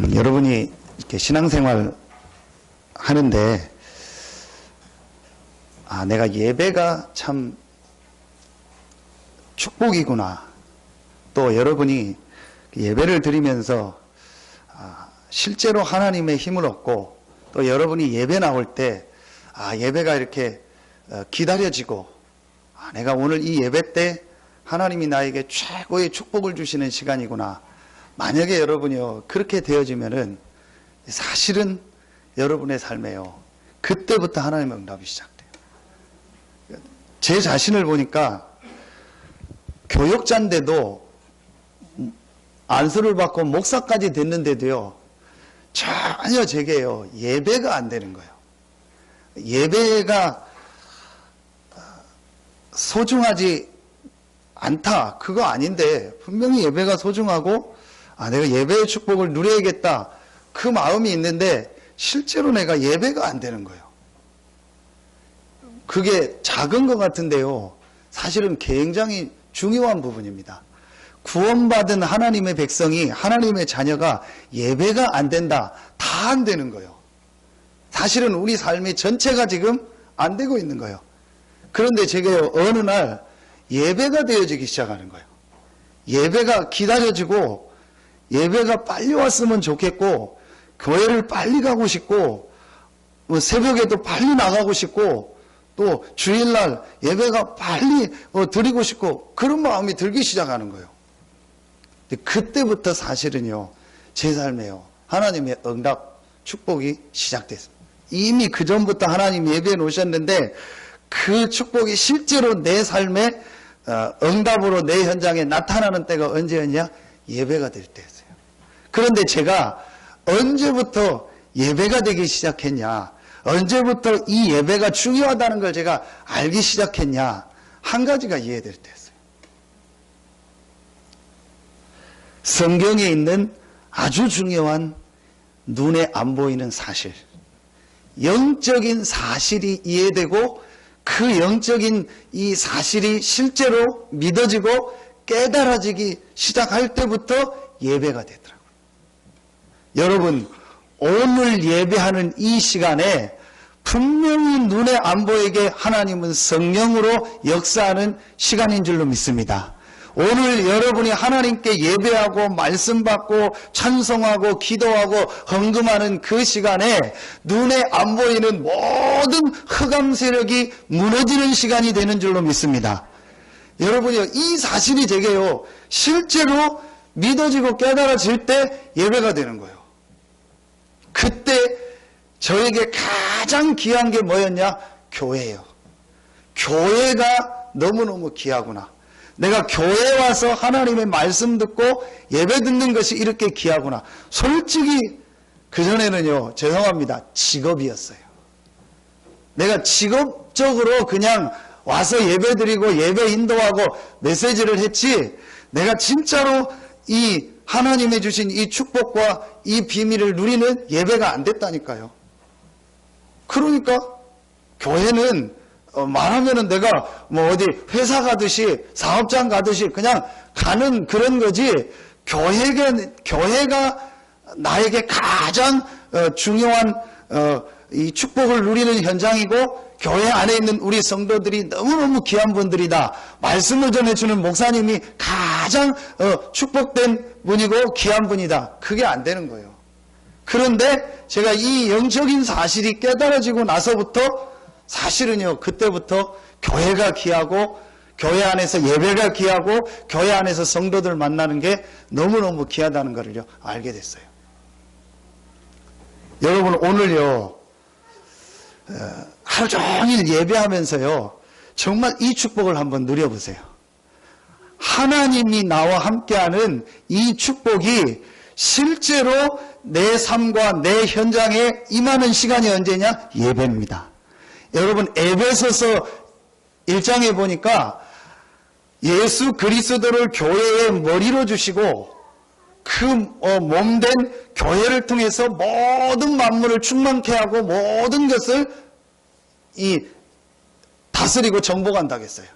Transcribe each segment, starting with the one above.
여러분이 이렇게 신앙생활 하는데, 내가 예배가 참 축복이구나. 또 여러분이 예배를 드리면서 실제로 하나님의 힘을 얻고, 또 여러분이 예배 나올 때 예배가 이렇게 기다려지고, 내가 오늘 이 예배 때 하나님이 나에게 최고의 축복을 주시는 시간이구나. 만약에 여러분이요 그렇게 되어지면은 사실은 여러분의 삶에요 그때부터 하나님의 응답이 시작돼요. 제 자신을 보니까 교역자인데도 안수를 받고 목사까지 됐는데도요 전혀 제게요 예배가 안 되는 거예요. 예배가 소중하지 않다 그거 아닌데, 분명히 예배가 소중하고 내가 예배의 축복을 누려야겠다 그 마음이 있는데 실제로 내가 예배가 안 되는 거예요. 그게 작은 것 같은데요 사실은 굉장히 중요한 부분입니다. 구원받은 하나님의 백성이, 하나님의 자녀가 예배가 안 된다, 다 안 되는 거예요. 사실은 우리 삶이 전체가 지금 안 되고 있는 거예요. 그런데 제가 어느 날 예배가 되어지기 시작하는 거예요. 예배가 기다려지고, 예배가 빨리 왔으면 좋겠고, 교회를 빨리 가고 싶고, 새벽에도 빨리 나가고 싶고, 또 주일날 예배가 빨리 드리고 싶고, 그런 마음이 들기 시작하는 거예요. 그때부터 사실은요 제 삶에요 하나님의 응답 축복이 시작됐습니다. 이미 그 전부터 하나님 예배해 놓으셨는데 그 축복이 실제로 내 삶에 응답으로 내 현장에 나타나는 때가 언제였냐? 예배가 될 때였어요. 그런데 제가 언제부터 예배가 되기 시작했냐, 언제부터 이 예배가 중요하다는 걸 제가 알기 시작했냐, 한 가지가 이해될 때였어요. 성경에 있는 아주 중요한 눈에 안 보이는 사실, 영적인 사실이 이해되고 그 영적인 이 사실이 실제로 믿어지고 깨달아지기 시작할 때부터 예배가 되더라고요. 여러분, 오늘 예배하는 이 시간에 분명히 눈에 안 보이게 하나님은 성령으로 역사하는 시간인 줄로 믿습니다. 오늘 여러분이 하나님께 예배하고 말씀 받고 찬송하고 기도하고 헌금하는 그 시간에 눈에 안 보이는 모든 흑암 세력이 무너지는 시간이 되는 줄로 믿습니다. 여러분이요 이 사실이 제게요 실제로 믿어지고 깨달아질 때 예배가 되는 거예요. 그때 저에게 가장 귀한 게 뭐였냐? 교회예요. 교회가 너무너무 귀하구나. 내가 교회에 와서 하나님의 말씀 듣고 예배 듣는 것이 이렇게 귀하구나. 솔직히 그전에는요 죄송합니다 직업이었어요. 내가 직업적으로 그냥 와서 예배 드리고 예배 인도하고 메시지를 했지, 내가 진짜로 이 하나님이 주신 이 축복과 이 비밀을 누리는 예배가 안 됐다니까요. 그러니까 교회는 말하면은 내가 어디 회사 가듯이 사업장 가듯이 그냥 가는 그런 거지, 교회가 나에게 가장 중요한 이 축복을 누리는 현장이고, 교회 안에 있는 우리 성도들이 너무너무 귀한 분들이다, 말씀을 전해주는 목사님이 가장 축복된 분이고 귀한 분이다, 그게 안 되는 거예요. 그런데 제가 이 영적인 사실이 깨달아지고 나서부터 사실은요 그때부터 교회가 귀하고, 교회 안에서 예배가 귀하고, 교회 안에서 성도들 만나는 게 너무너무 귀하다는 것을요 알게 됐어요. 여러분, 오늘요 하루 종일 예배하면서요 정말 이 축복을 한번 누려보세요. 하나님이 나와 함께하는 이 축복이 실제로 내 삶과 내 현장에 임하는 시간이 언제냐? 예배입니다. 여러분, 에베소서 1장에 보니까 예수 그리스도를 교회의 머리로 주시고 그 몸된 교회를 통해서 모든 만물을 충만케 하고 모든 것을 다스리고 정복한다고 했어요.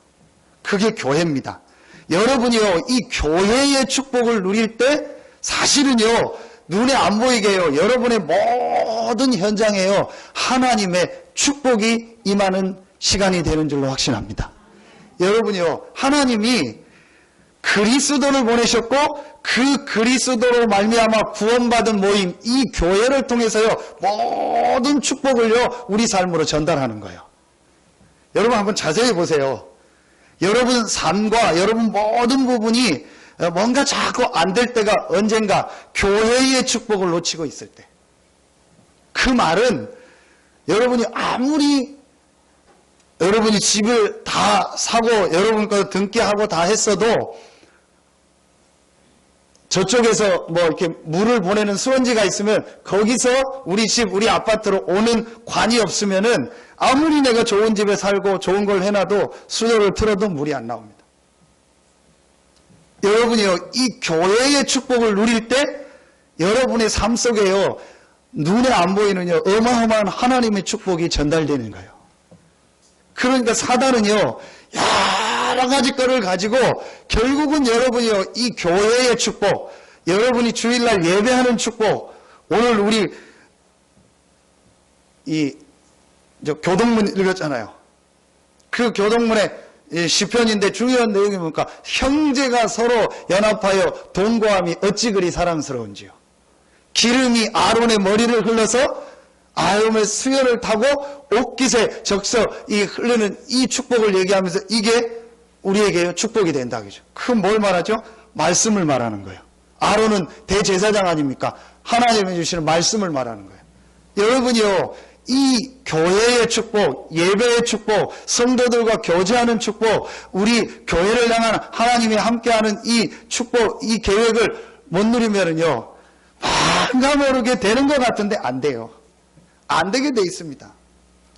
그게 교회입니다. 여러분이요 이 교회의 축복을 누릴 때 사실은요 눈에 안 보이게 해요. 여러분의 모든 현장에요. 하나님의 축복이 임하는 시간이 되는 줄로 확신합니다. 여러분이요, 하나님이 그리스도를 보내셨고 그 그리스도로 말미암아 구원받은 모임, 이 교회를 통해서요 모든 축복을요 우리 삶으로 전달하는 거예요. 여러분 한번 자세히 보세요. 여러분 삶과 여러분 모든 부분이 뭔가 자꾸 안 될 때가 언젠가 교회의 축복을 놓치고 있을 때. 그 말은 여러분이 아무리 여러분이 집을 다 사고 여러분 거 등기하고 다 했어도 저쪽에서 뭐 이렇게 물을 보내는 수원지가 있으면 거기서 우리 집, 우리 아파트로 오는 관이 없으면은 아무리 내가 좋은 집에 살고 좋은 걸 해놔도 수도를 틀어도 물이 안 나옵니다. 여러분이요, 이 교회의 축복을 누릴 때 여러분의 삶 속에요, 눈에 안 보이는요, 어마어마한 하나님의 축복이 전달되는 거예요. 그러니까 사단은요, 여러 가지 거를 가지고 결국은 여러분이요, 이 교회의 축복, 여러분이 주일날 예배하는 축복, 오늘 우리 교동문 읽었잖아요. 그 교동문의 시편인데 중요한 내용이 뭡니까? 형제가 서로 연합하여 동거함이 어찌 그리 사랑스러운지요. 기름이 아론의 머리를 흘러서 아름의 수혈을 타고 옷깃에 적셔 이 흐르는 이 축복을 얘기하면서 이게 우리에게 축복이 된다. 그죠? 그건 뭘 말하죠? 말씀을 말하는 거예요. 아론은 대제사장 아닙니까? 하나님이 주시는 말씀을 말하는 거예요. 여러분이요, 이 교회의 축복, 예배의 축복, 성도들과 교제하는 축복, 우리 교회를 향한 하나님이 함께하는 이 축복, 이 계획을 못 누리면은요, 뭔가 모르게 되는 것 같은데 안 돼요. 안 되게 돼 있습니다.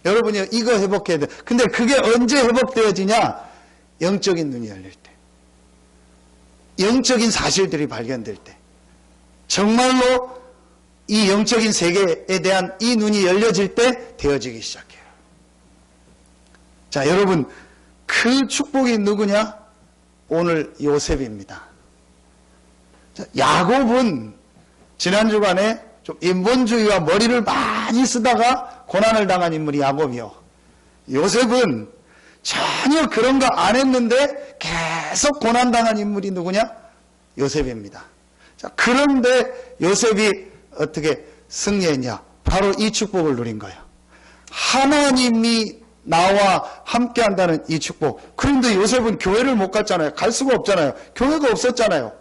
여러분이 이거 회복해야 돼. 근데 그게 언제 회복되어지냐? 영적인 눈이 열릴 때. 영적인 사실들이 발견될 때. 정말로 이 영적인 세계에 대한 이 눈이 열려질 때 되어지기 시작해요. 자, 여러분, 그 축복이 누구냐? 오늘 요셉입니다. 자, 야곱은 지난 주간에 좀 인본주의와 머리를 많이 쓰다가 고난을 당한 인물이 야곱이요. 요셉은 전혀 그런 거 안 했는데 계속 고난당한 인물이 누구냐? 요셉입니다. 자, 그런데 요셉이 어떻게 승리했냐? 바로 이 축복을 누린 거예요. 하나님이 나와 함께 한다는 이 축복. 그런데 요셉은 교회를 못 갔잖아요. 갈 수가 없잖아요. 교회가 없었잖아요.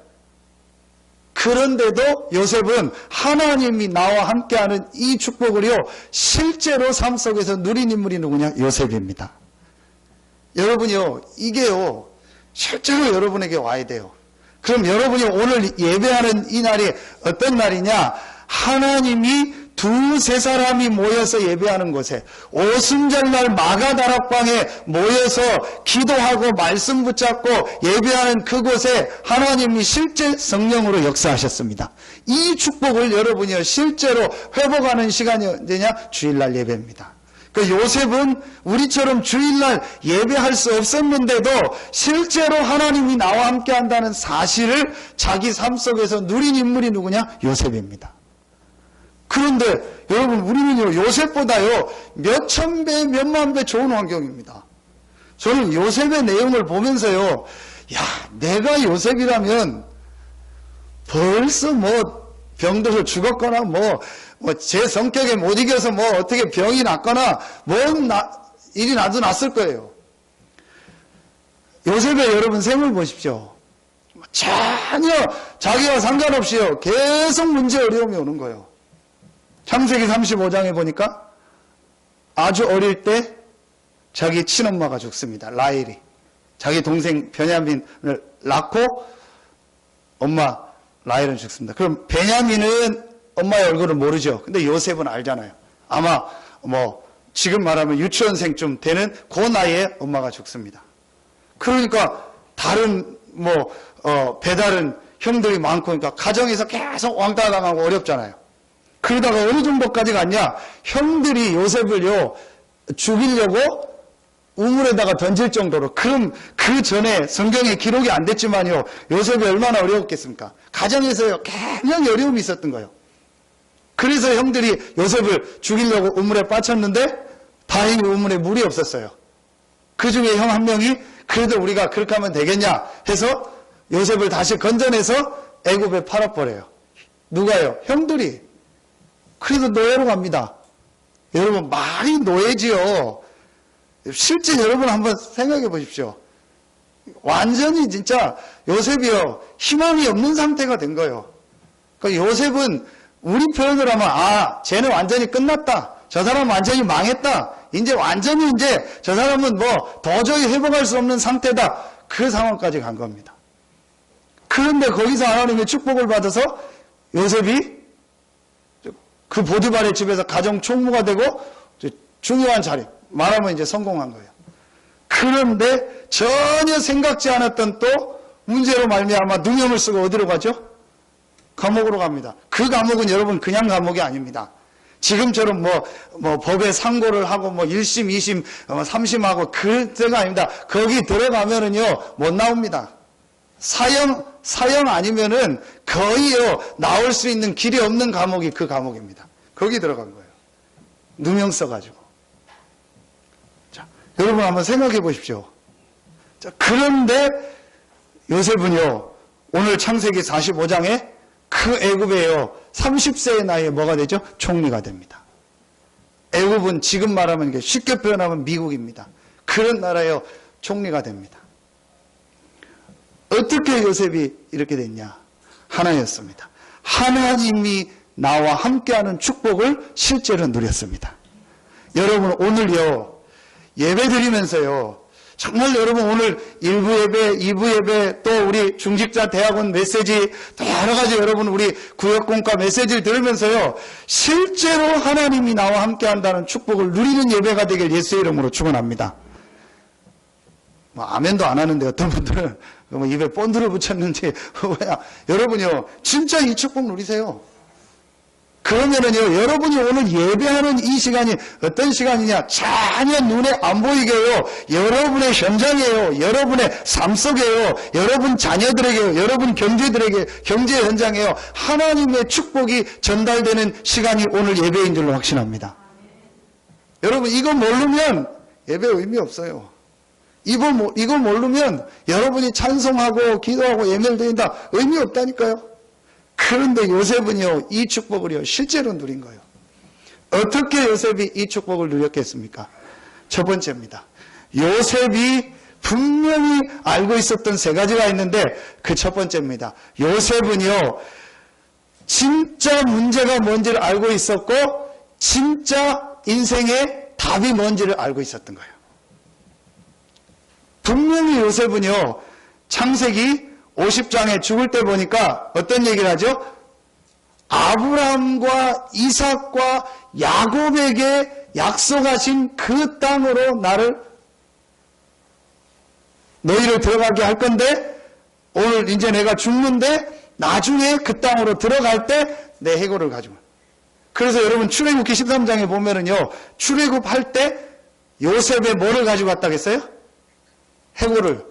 그런데도 요셉은 하나님이 나와 함께하는 이 축복을요, 실제로 삶 속에서 누린 인물이 누구냐? 요셉입니다. 여러분이요, 이게요, 실제로 여러분에게 와야 돼요. 그럼 여러분이 오늘 예배하는 이 날이 어떤 날이냐? 하나님이 두세 사람이 모여서 예배하는 곳에, 오순절날 마가다락방에 모여서 기도하고 말씀 붙잡고 예배하는 그곳에 하나님이 실제 성령으로 역사하셨습니다. 이 축복을 여러분이 실제로 회복하는 시간이 언제냐? 주일날 예배입니다. 그 요셉은 우리처럼 주일날 예배할 수 없었는데도 실제로 하나님이 나와 함께 한다는 사실을 자기 삶 속에서 누린 인물이 누구냐? 요셉입니다. 그런데 여러분, 우리는요, 요셉보다요, 몇천 배, 몇만 배 좋은 환경입니다. 저는 요셉의 내용을 보면서요, 야, 내가 요셉이라면 벌써 뭐 병들어 죽었거나 뭐 제 성격에 못 이겨서 뭐 어떻게 병이 났거나 뭔 일이 나도 났을 거예요. 요셉의 여러분 생을 보십시오. 전혀 자기와 상관없이요, 계속 문제 어려움이 오는 거예요. 창세기 35장에 보니까 아주 어릴 때 자기 친엄마가 죽습니다. 라헬이. 자기 동생 베냐민을 낳고 엄마 라헬은 죽습니다. 그럼 베냐민은 엄마의 얼굴을 모르죠. 근데 요셉은 알잖아요. 아마 뭐 지금 말하면 유치원생쯤 되는 그 나이에 엄마가 죽습니다. 그러니까 다른 배다른 형들이 많고, 그러니까 가정에서 계속 왕따 당하고 어렵잖아요. 그러다가 어느 정도까지 갔냐? 형들이 요셉을요, 죽이려고 우물에다가 던질 정도로. 그럼 그 전에 성경에 기록이 안 됐지만요, 요셉이 얼마나 어려웠겠습니까? 가정에서요, 굉장히 어려움이 있었던 거예요. 그래서 형들이 요셉을 죽이려고 우물에 빠쳤는데 다행히 우물에 물이 없었어요. 그 중에 형 한 명이 그래도 우리가 그렇게 하면 되겠냐 해서 요셉을 다시 건져내서 애굽에 팔아버려요. 누가요? 형들이. 그래서 노예로 갑니다. 여러분, 말이 노예지요. 실제 여러분 한번 생각해 보십시오. 완전히 진짜 요셉이요, 희망이 없는 상태가 된 거예요. 그러니까 요셉은 우리 표현을 하면, 쟤는 완전히 끝났다. 저 사람은 완전히 망했다. 이제 완전히 저 사람은 뭐 도저히 회복할 수 없는 상태다. 그 상황까지 간 겁니다. 그런데 거기서 하나님의 축복을 받아서 요셉이 그 보디발의 집에서 가정 총무가 되고 중요한 자리, 말하면 이제 성공한 거예요. 그런데 전혀 생각지 않았던 또 문제로 말미암아 누명을 쓰고 어디로 가죠? 감옥으로 갑니다. 그 감옥은 여러분 그냥 감옥이 아닙니다. 지금처럼 뭐 법에 상고를 하고 뭐 1심, 2심, 3심하고 그때가 아닙니다. 거기 들어가면은요 못 나옵니다. 사형 아니면은 거의요 나올 수 있는 길이 없는 감옥이 그 감옥입니다. 거기 들어간 거예요. 누명 써가지고. 자, 여러분 한번 생각해 보십시오. 자, 그런데 요셉은요 오늘 창세기 45장에 그 애굽에요 30세의 나이에 뭐가 되죠? 총리가 됩니다. 애굽은 지금 말하면 이게 쉽게 표현하면 미국입니다. 그런 나라에요 총리가 됩니다. 어떻게 요셉이 이렇게 됐냐? 하나였습니다. 하나님이 나와 함께하는 축복을 실제로 누렸습니다. 여러분 오늘요 예배 드리면서요 정말 여러분 오늘 1부 예배, 2부 예배 또 우리 중직자 대학원 메시지 또 여러 가지 여러분 우리 구역공과 메시지를 들으면서요 실제로 하나님이 나와 함께한다는 축복을 누리는 예배가 되길 예수의 이름으로 축원합니다. 아멘도 안 하는데 어떤 분들은 입에 본드를 붙였는지 여러분요 진짜 이 축복 누리세요. 그러면은요 여러분이 오늘 예배하는 이 시간이 어떤 시간이냐 전혀 눈에 안 보이게요 여러분의 현장이에요. 여러분의 삶 속에요. 여러분 자녀들에게요. 여러분 경제 현장에요. 하나님의 축복이 전달되는 시간이 오늘 예배인 줄로 확신합니다. 여러분 이거 모르면 예배 의미 없어요. 이거 모르면 여러분이 찬송하고 기도하고 예배를 드린다 의미 없다니까요. 그런데 요셉은요 이 축복을요 실제로 누린 거예요. 어떻게 요셉이 이 축복을 누렸겠습니까? 첫 번째입니다. 요셉이 분명히 알고 있었던 세 가지가 있는데 그 첫 번째입니다. 요셉은요 진짜 문제가 뭔지를 알고 있었고 진짜 인생의 답이 뭔지를 알고 있었던 거예요. 분명히 요셉은요 창세기 50장에 죽을 때 보니까 어떤 얘기를 하죠? 아브라함과 이삭과 야곱에게 약속하신 그 땅으로 너희를 들어가게 할 건데 오늘 이제 내가 죽는데 나중에 그 땅으로 들어갈 때 내 해골을 가지고. 그래서 여러분 출애굽기 13장에 보면은요 출애굽할 때 요셉의 뭐를 가지고 왔다겠어요? 해골을,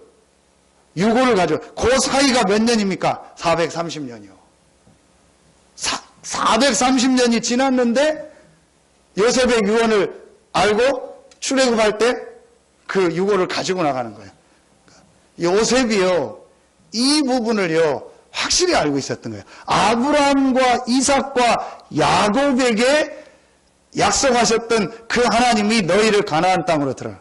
유골을 가지고. 그 사이가 몇 년입니까? 430년이요. 430년이 지났는데 요셉의 유언을 알고 출애굽할 때 그 유골을 가지고 나가는 거예요. 요셉이요 이 부분을요 확실히 알고 있었던 거예요. 아브라함과 이삭과 야곱에게 약속하셨던 그 하나님이 너희를 가나안 땅으로 들어가.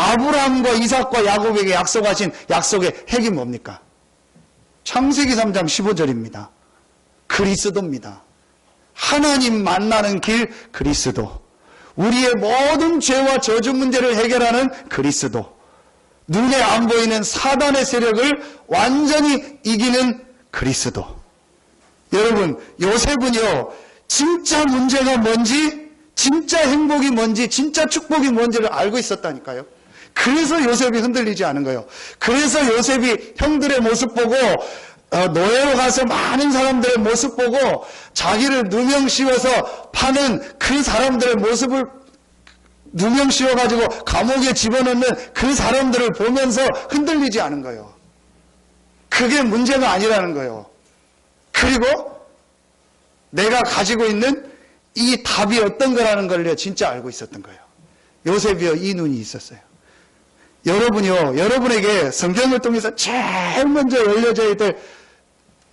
아브라함과 이삭과 야곱에게 약속하신 약속의 핵이 뭡니까? 창세기 3장 15절입니다. 그리스도입니다. 하나님 만나는 길 그리스도. 우리의 모든 죄와 저주 문제를 해결하는 그리스도. 눈에 안 보이는 사단의 세력을 완전히 이기는 그리스도. 여러분 요셉은요 진짜 문제가 뭔지 진짜 행복이 뭔지 진짜 축복이 뭔지를 알고 있었다니까요. 그래서 요셉이 흔들리지 않은 거예요. 그래서 요셉이 형들의 모습 보고 노예로 가서 많은 사람들의 모습 보고 자기를 누명 씌워서 파는 그 사람들의 모습을 누명 씌워가지고 감옥에 집어넣는 그 사람들을 보면서 흔들리지 않은 거예요. 그게 문제가 아니라는 거예요. 그리고 내가 가지고 있는 이 답이 어떤 거라는 걸 진짜 알고 있었던 거예요. 요셉이요, 이 눈이 있었어요. 여러분이요, 여러분에게 성경을 통해서 제일 먼저 열려져야 될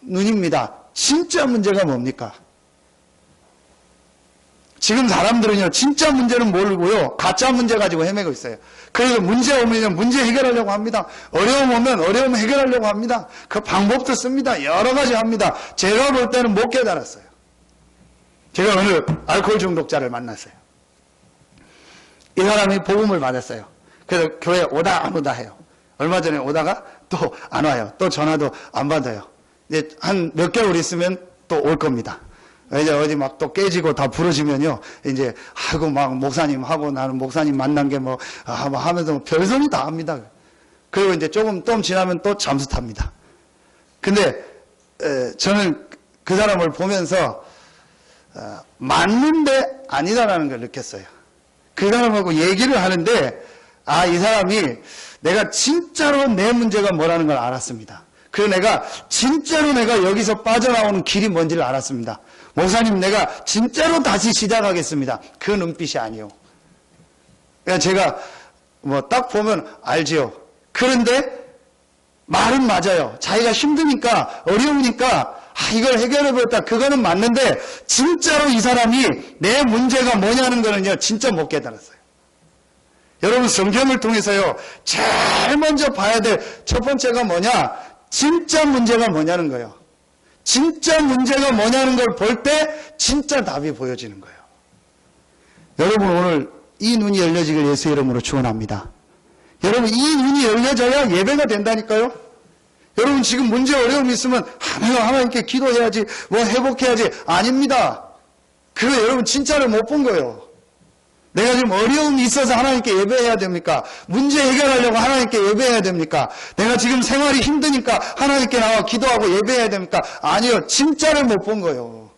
눈입니다. 진짜 문제가 뭡니까? 지금 사람들은요, 진짜 문제는 모르고요, 가짜 문제 가지고 헤매고 있어요. 그래서 문제 오면 문제 해결하려고 합니다. 어려움 오면 어려움 해결하려고 합니다. 그 방법도 씁니다. 여러 가지 합니다. 제가 볼 때는 못 깨달았어요. 제가 오늘 알코올 중독자를 만났어요. 이 사람이 복음을 받았어요. 그래서 교회 오다 안 오다 해요. 얼마 전에 오다가 또 안 와요. 또 전화도 안 받아요. 이제 한 몇 개월 있으면 또 올 겁니다. 이제 어디 막 또 깨지고 다 부러지면요. 이제 아이고 막 목사님 하고 나는 목사님 만난 게 뭐 하면서 별소리 다 합니다. 그리고 이제 조금 지나면 또 잠수 탑니다. 근데 저는 그 사람을 보면서 맞는데 아니다라는 걸 느꼈어요. 그 사람하고 얘기를 하는데 이 사람이 내가 진짜로 내 문제가 뭐라는 걸 알았습니다. 그래서 내가 진짜로 내가 여기서 빠져나오는 길이 뭔지를 알았습니다. 목사님, 내가 진짜로 다시 시작하겠습니다. 그 눈빛이 아니요. 그러니까 제가 뭐 딱 보면 알지요. 그런데 말은 맞아요. 자기가 힘드니까 어려우니까 이걸 해결해보겠다. 그거는 맞는데 진짜로 이 사람이 내 문제가 뭐냐는 거는요, 진짜 못 깨달았어요. 여러분, 성경을 통해서요, 제일 먼저 봐야 될 첫 번째가 뭐냐? 진짜 문제가 뭐냐는 거예요. 진짜 문제가 뭐냐는 걸 볼 때 진짜 답이 보여지는 거예요. 여러분, 오늘 이 눈이 열려지길 예수 이름으로 축원합니다. 여러분, 이 눈이 열려져야 예배가 된다니까요. 여러분, 지금 문제 어려움이 있으면 내가 하나님께 기도해야지, 뭐 회복해야지. 아닙니다. 그거 여러분 진짜로 못 본 거예요. 내가 지금 어려움이 있어서 하나님께 예배해야 됩니까? 문제 해결하려고 하나님께 예배해야 됩니까? 내가 지금 생활이 힘드니까 하나님께 나와 기도하고 예배해야 됩니까? 아니요. 진짜를 못 본 거예요.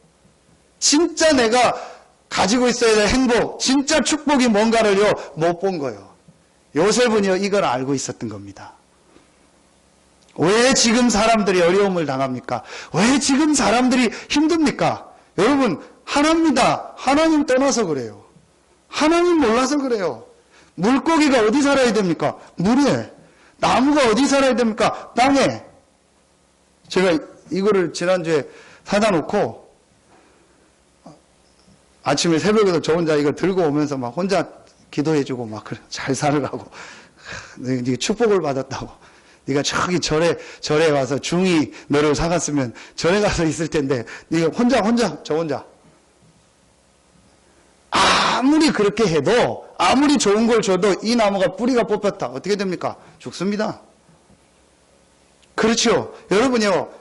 진짜 내가 가지고 있어야 될 행복, 진짜 축복이 뭔가를요, 못 본 거예요. 요셉은요, 이걸 알고 있었던 겁니다. 왜 지금 사람들이 어려움을 당합니까? 왜 지금 사람들이 힘듭니까? 여러분, 하나입니다. 하나님 떠나서 그래요. 하나님 몰라서 그래요. 물고기가 어디 살아야 됩니까? 물에. 나무가 어디 살아야 됩니까? 땅에. 제가 이거를 지난주에 사다 놓고 아침에 새벽에도 저 혼자 이거 들고 오면서 막 혼자 기도해주고 막 그래. 잘 살으라고. 네가 축복을 받았다고. 네가 저기 절에 와서 중이 너를 사갔으면 절에 가서 있을 텐데 네가 저 혼자 아무리 그렇게 해도 아무리 좋은 걸 줘도 이 나무가 뿌리가 뽑혔다. 어떻게 됩니까? 죽습니다. 그렇죠. 여러분요,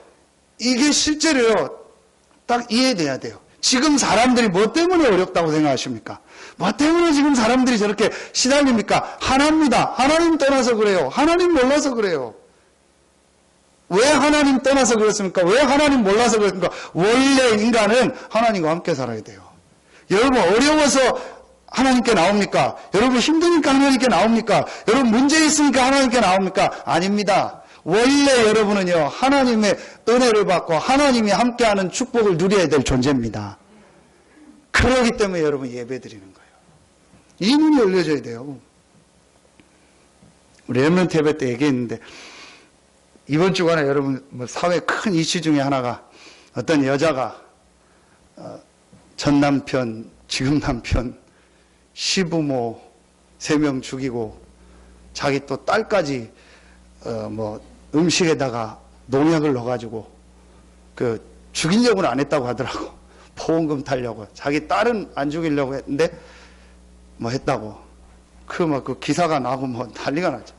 이게 실제로요, 딱 이해돼야 돼요. 지금 사람들이 뭐 때문에 어렵다고 생각하십니까? 뭐 때문에 지금 사람들이 저렇게 시달립니까? 하나입니다. 하나님 떠나서 그래요. 하나님 몰라서 그래요. 왜 하나님 떠나서 그렇습니까? 왜 하나님 몰라서 그렇습니까? 원래 인간은 하나님과 함께 살아야 돼요. 여러분, 어려워서 하나님께 나옵니까? 여러분, 힘드니까 하나님께 나옵니까? 여러분, 문제 있으니까 하나님께 나옵니까? 아닙니다. 원래 여러분은요, 하나님의 은혜를 받고 하나님이 함께하는 축복을 누려야 될 존재입니다. 그러기 때문에 여러분 예배 드리는 거예요. 이 눈이 열려져야 돼요. 우리 렘넌트 예배 때 얘기했는데, 이번 주간에 여러분 사회 큰 이슈 중에 하나가 어떤 여자가 전 남편, 지금 남편, 시부모 3명 죽이고 자기 또 딸까지 음식에다가 농약을 넣어가지고 죽이려고는 안 했다고 하더라고. 보험금 타려고. 자기 딸은 안 죽이려고 했는데 했다고. 그 기사가 나고 난리가 나죠.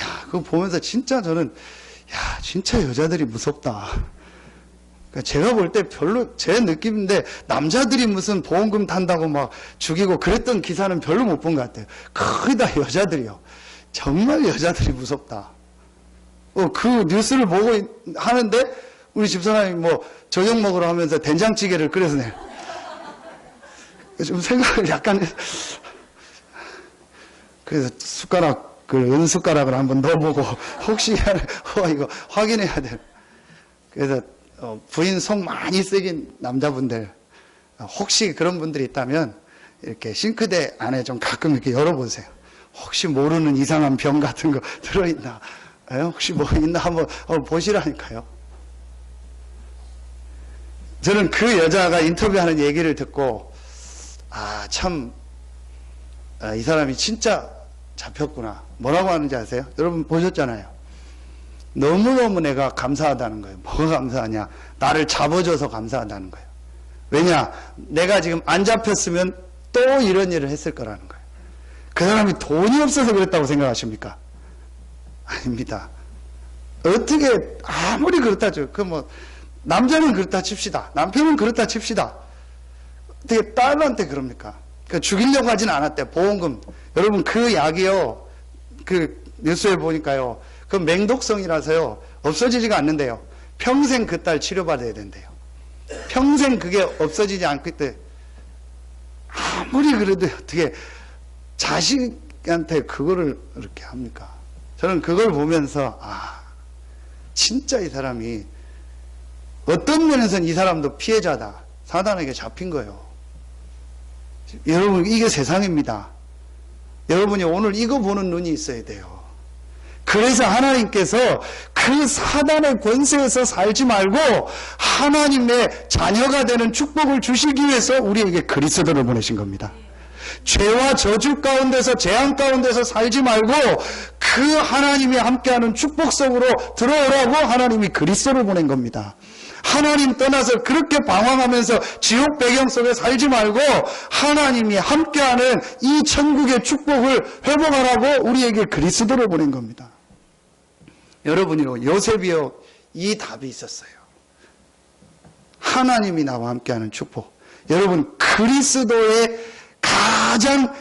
야, 그거 보면서 진짜 저는 진짜 여자들이 무섭다. 제가 볼 때 별로 제 느낌인데 남자들이 무슨 보험금 탄다고 막 죽이고 그랬던 기사는 별로 못 본 것 같아요. 거의 다 여자들이요. 정말 여자들이 무섭다. 그 뉴스를 보고 하는데 우리 집사람이 저녁 먹으러 하면서 된장찌개를 끓여서 내요. 좀 생각을 약간 그래서 은숟가락을 한번 넣어보고 혹시 이거 확인해야 돼. 그래서 부인 속 많이 썩인 남자분들, 혹시 그런 분들이 있다면 이렇게 싱크대 안에 좀 가끔 이렇게 열어보세요. 혹시 모르는 이상한 병 같은 거 들어있나? 혹시 뭐 있나 한번 보시라니까요. 저는 그 여자가 인터뷰하는 얘기를 듣고 참 이 사람이 진짜 잡혔구나. 뭐라고 하는지 아세요? 여러분 보셨잖아요. 너무너무 내가 감사하다는 거예요. 뭐가 감사하냐? 나를 잡아줘서 감사하다는 거예요. 왜냐? 내가 지금 안 잡혔으면 또 이런 일을 했을 거라는 거예요. 그 사람이 돈이 없어서 그랬다고 생각하십니까? 아닙니다. 어떻게 아무리 그렇다 쳐. 남자는 그렇다 칩시다. 남편은 그렇다 칩시다. 어떻게 딸한테 그럽니까? 죽이려고 하진 않았대요. 보험금. 여러분 그 약이요. 그 뉴스에 보니까요. 그 맹독성이라서요. 없어지지가 않는데요. 평생 그 딸 치료받아야 된대요. 평생 그게 없어지지 않기 때문에 아무리 그래도 어떻게 자식한테 그거를 이렇게 합니까? 저는 그걸 보면서 진짜 이 사람이 어떤 면에서는 이 사람도 피해자다. 사단에게 잡힌 거예요. 여러분 이게 세상입니다. 여러분이 오늘 이거 보는 눈이 있어야 돼요. 그래서 하나님께서 그 사단의 권세에서 살지 말고 하나님의 자녀가 되는 축복을 주시기 위해서 우리에게 그리스도를 보내신 겁니다. 죄와 저주 가운데서 재앙 가운데서 살지 말고 그 하나님이 함께하는 축복 속으로 들어오라고 하나님이 그리스도를 보낸 겁니다. 하나님 떠나서 그렇게 방황하면서 지옥 배경 속에 살지 말고 하나님이 함께하는 이 천국의 축복을 회복하라고 우리에게 그리스도를 보낸 겁니다. 여러분이요, 요셉이요, 이 답이 있었어요. 하나님이 나와 함께하는 축복. 여러분, 그리스도의 가장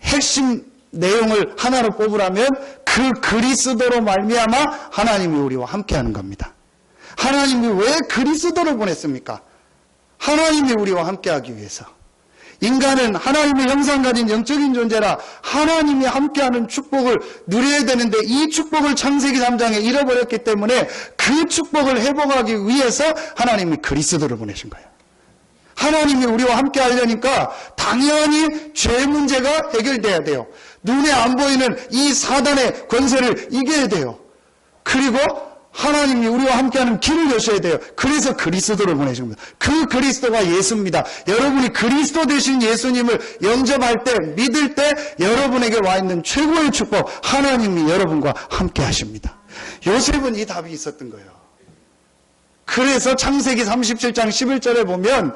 핵심 내용을 하나로 뽑으라면 그 그리스도로 말미암아 하나님이 우리와 함께하는 겁니다. 하나님이 왜 그리스도를 보냈습니까? 하나님이 우리와 함께하기 위해서. 인간은 하나님의 형상 가진 영적인 존재라 하나님이 함께하는 축복을 누려야 되는데 이 축복을 창세기 3장에 잃어버렸기 때문에 그 축복을 회복하기 위해서 하나님이 그리스도를 보내신 거예요. 하나님이 우리와 함께 하려니까 당연히 죄 문제가 해결돼야 돼요. 눈에 안 보이는 이 사단의 권세를 이겨야 돼요. 그리고 하나님이 우리와 함께하는 길을 여셔야 돼요. 그래서 그리스도를 보내신 겁니다. 그 그리스도가 예수입니다. 여러분이 그리스도 되신 예수님을 영접할 때, 믿을 때 여러분에게 와 있는 최고의 축복, 하나님이 여러분과 함께 하십니다. 요셉은 이 답이 있었던 거예요. 그래서 창세기 37장 11절에 보면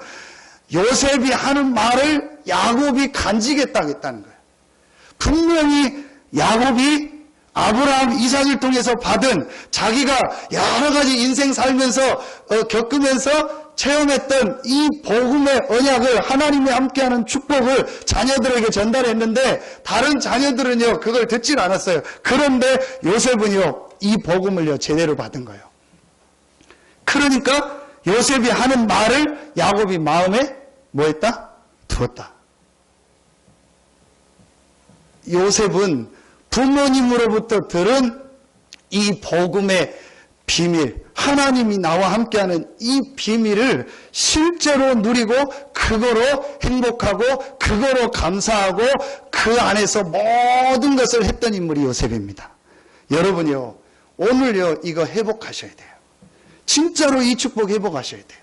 요셉이 하는 말을 야곱이 간직했다고 했다는 거예요. 분명히 야곱이 아브라함, 이삭을 통해서 받은 자기가 여러 가지 인생 살면서 겪으면서 체험했던 이 복음의 언약을 하나님이 함께하는 축복을 자녀들에게 전달했는데 다른 자녀들은요 그걸 듣질 않았어요. 그런데 요셉은요 이 복음을요 제대로 받은 거예요. 그러니까 요셉이 하는 말을 야곱이 마음에 뭐 했다? 두었다. 요셉은 부모님으로부터 들은 이 복음의 비밀, 하나님이 나와 함께하는 이 비밀을 실제로 누리고 그거로 행복하고 그거로 감사하고 그 안에서 모든 것을 했던 인물이 요셉입니다. 여러분요, 오늘요 이거 회복하셔야 돼요. 진짜로 이 축복 회복하셔야 돼요.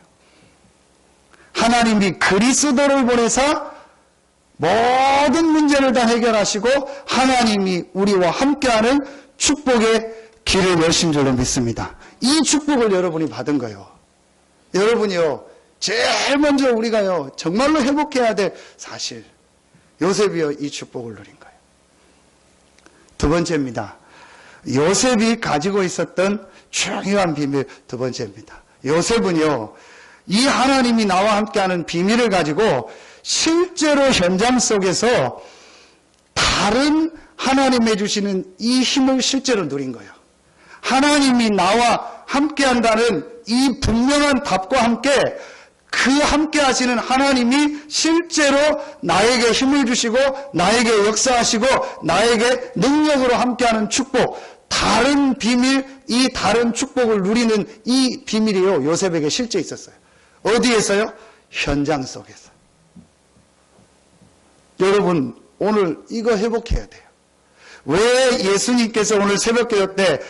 하나님이 그리스도를 보내서 모든 문제를 다 해결하시고 하나님이 우리와 함께하는 축복의 길을 여신 줄로 믿습니다. 이 축복을 여러분이 받은 거예요. 여러분이요, 제일 먼저 우리가요, 정말로 회복해야 될 사실. 요셉이요, 이 축복을 누린 거예요. 두 번째입니다. 요셉이 가지고 있었던 중요한 비밀 두 번째입니다. 요셉은요, 이 하나님이 나와 함께하는 비밀을 가지고 실제로 현장 속에서 다른 하나님이 주시는 이 힘을 실제로 누린 거예요. 하나님이 나와 함께한다는 이 분명한 답과 함께 그 함께 하시는 하나님이 실제로 나에게 힘을 주시고 나에게 역사하시고 나에게 능력으로 함께하는 축복, 다른 비밀, 이 다른 축복을 누리는 이 비밀이요, 요셉에게 실제 있었어요. 어디에서요? 현장 속에서. 여러분, 오늘 이거 회복해야 돼요. 왜 예수님께서 오늘 새벽기도 때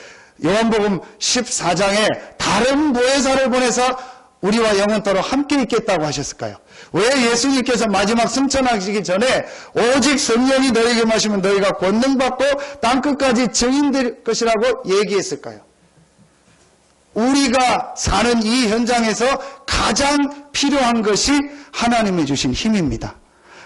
요한복음 14장에 다른 보혜사를 보내서 우리와 영원토록 함께 있겠다고 하셨을까요? 왜 예수님께서 마지막 승천하시기 전에 오직 성령이 너희에게 마시면 너희가 권능받고 땅끝까지 증인될 것이라고 얘기했을까요? 우리가 사는 이 현장에서 가장 필요한 것이 하나님이 주신 힘입니다.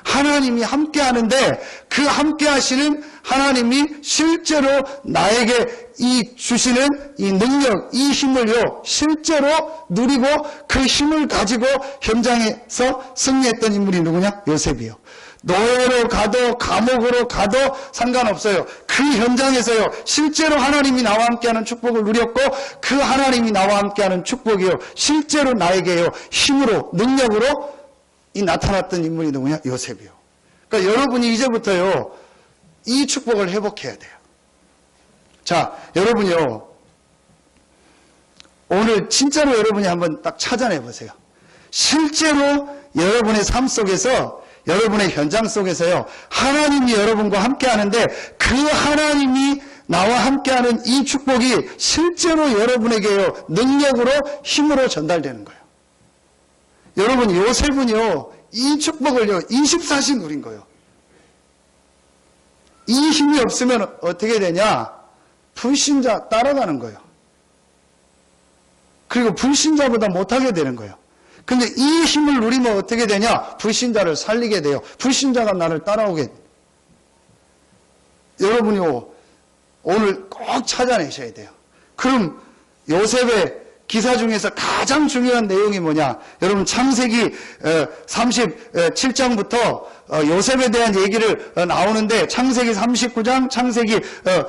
하나님이 함께 하는데 그 함께 하시는 하나님이 실제로 나에게 이 주시는 이 능력, 이 힘을요, 실제로 누리고 그 힘을 가지고 현장에서 승리했던 인물이 누구냐? 요셉이요. 노예로 가도 감옥으로 가도 상관없어요. 그 현장에서요, 실제로 하나님이 나와 함께하는 축복을 누렸고 그 하나님이 나와 함께하는 축복이요, 실제로 나에게요, 힘으로, 능력으로 이 나타났던 인물이 누구냐? 요셉이요. 그러니까 여러분이 이제부터요, 이 축복을 회복해야 돼요. 자, 여러분요, 오늘 진짜로 여러분이 한번 딱 찾아내 보세요. 실제로 여러분의 삶 속에서, 여러분의 현장 속에서요, 하나님이 여러분과 함께 하는데 그 하나님이 나와 함께하는 이 축복이 실제로 여러분에게요, 능력으로, 힘으로 전달되는 거예요. 여러분, 요셉은요, 이 축복을요, 24시 누린 거예요. 이 힘이 없으면 어떻게 되냐? 불신자 따라가는 거예요. 그리고 불신자보다 못하게 되는 거예요. 근데 이 힘을 누리면 어떻게 되냐? 불신자를 살리게 돼요. 불신자가 나를 따라오게 돼요. 여러분요, 오늘 꼭 찾아내셔야 돼요. 그럼 요셉의 기사 중에서 가장 중요한 내용이 뭐냐? 여러분, 창세기 37장부터 요셉에 대한 얘기를 나오는데, 창세기 39장, 창세기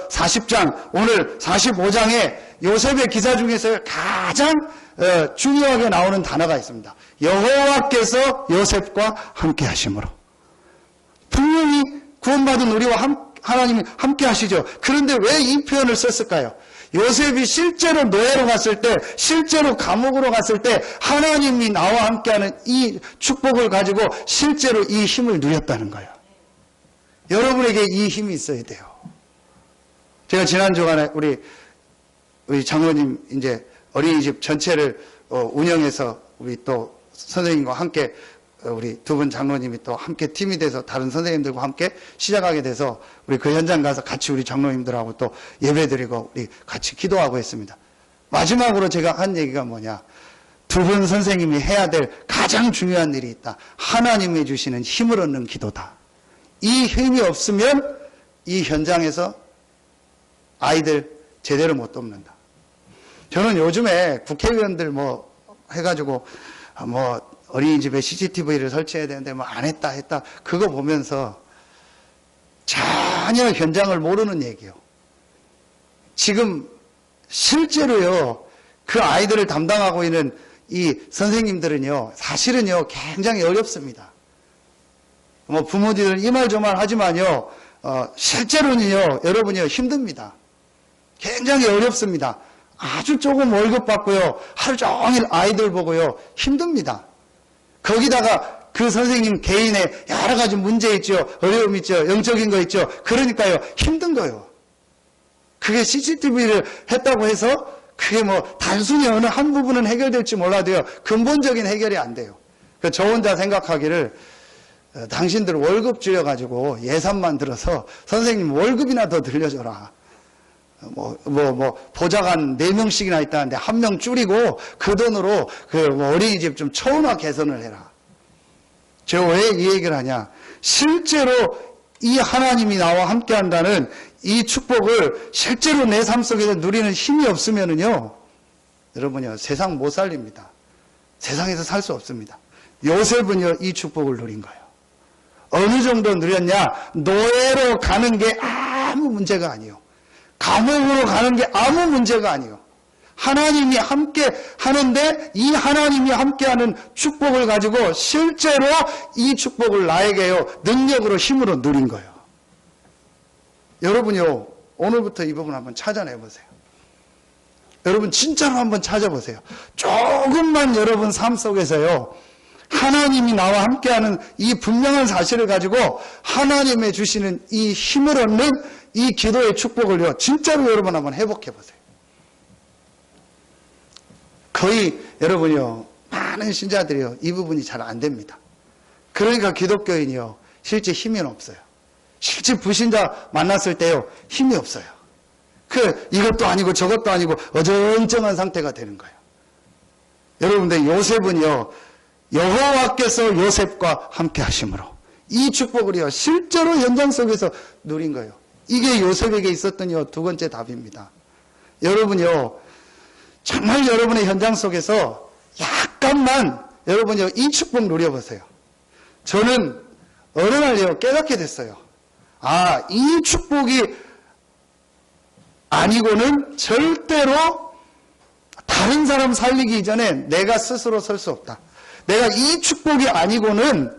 40장, 오늘 45장에 요셉의 기사 중에서 가장 중요하게 나오는 단어가 있습니다. 여호와께서 요셉과 함께 하심으로. 분명히 구원받은 우리와 하나님이 함께 하시죠. 그런데 왜 이 표현을 썼을까요? 요셉이 실제로 노예로 갔을 때, 실제로 감옥으로 갔을 때 하나님이 나와 함께하는 이 축복을 가지고 실제로 이 힘을 누렸다는 거예요. 여러분에게 이 힘이 있어야 돼요. 제가 지난 주간에 우리 장로님 이제 어린이집 전체를 운영해서 우리 또 선생님과 함께 우리 두 분 장로님이 또 함께 팀이 돼서 다른 선생님들과 함께 시작하게 돼서 우리 그 현장 가서 같이 우리 장로님들하고 또 예배드리고 우리 같이 기도하고 했습니다. 마지막으로 제가 한 얘기가 뭐냐? 두 분 선생님이 해야 될 가장 중요한 일이 있다. 하나님이 주시는 힘을 얻는 기도다. 이 힘이 없으면 이 현장에서 아이들 제대로 못 돕는다. 저는 요즘에 국회의원들 뭐 해가지고 뭐 어린이집에 CCTV를 설치해야 되는데 뭐 안 했다 그거 보면서 전혀 현장을 모르는 얘기요. 지금 실제로요, 그 아이들을 담당하고 있는 이 선생님들은요, 사실은요 굉장히 어렵습니다. 뭐 부모님들은 이 말 저 말 하지만요, 실제로는요 여러분이요 힘듭니다. 굉장히 어렵습니다. 아주 조금 월급 받고요, 하루 종일 아이들 보고요 힘듭니다. 거기다가 그 선생님 개인의 여러 가지 문제 있죠. 어려움 있죠. 영적인 거 있죠. 그러니까요, 힘든 거예요. 그게 CCTV를 했다고 해서 그게 뭐 단순히 어느 한 부분은 해결될지 몰라도요, 근본적인 해결이 안 돼요. 저 혼자 생각하기를 당신들 월급 줄여가지고 예산만 들어서 선생님 월급이나 더 들려줘라. 보좌관 4명씩이나 있다는데 1명 줄이고 그 돈으로 어린이집 좀 초음화 개선을 해라. 제가 왜 이 얘기를 하냐? 실제로 이 하나님이 나와 함께 한다는 이 축복을 실제로 내 삶 속에서 누리는 힘이 없으면은요, 여러분요, 세상 못 살립니다. 세상에서 살 수 없습니다. 요셉은요, 이 축복을 누린 거예요. 어느 정도 누렸냐? 노예로 가는 게 아무 문제가 아니에요. 감옥으로 가는 게 아무 문제가 아니에요. 하나님이 함께 하는데 이 하나님이 함께하는 축복을 가지고 실제로 이 축복을 나에게요, 능력으로 힘으로 누린 거예요. 여러분요, 오늘부터 이 부분 한번 찾아내보세요. 여러분 진짜로 한번 찾아보세요. 조금만 여러분 삶 속에서요, 하나님이 나와 함께하는 이 분명한 사실을 가지고 하나님의 주시는 이 힘을 얻는 이 기도의 축복을요, 진짜로 여러분 한번 회복해 보세요. 거의 여러분요, 많은 신자들이요, 이 부분이 잘 안 됩니다. 그러니까 기독교인이요, 실제 힘이 없어요. 실제 불신자 만났을 때요, 힘이 없어요. 이것도 아니고 저것도 아니고 어정쩡한 상태가 되는 거예요. 여러분들, 요셉은요, 여호와께서 요셉과 함께 하심으로 이 축복을요, 실제로 현장 속에서 누린 거예요. 이게 요셉에게 있었던 두 번째 답입니다. 여러분요, 정말 여러분의 현장 속에서 약간만 여러분요, 이 축복 누려보세요. 저는 어느 날요, 깨닫게 됐어요. 아, 이 축복이 아니고는 절대로 다른 사람 살리기 이전에 내가 스스로 설 수 없다. 내가 이 축복이 아니고는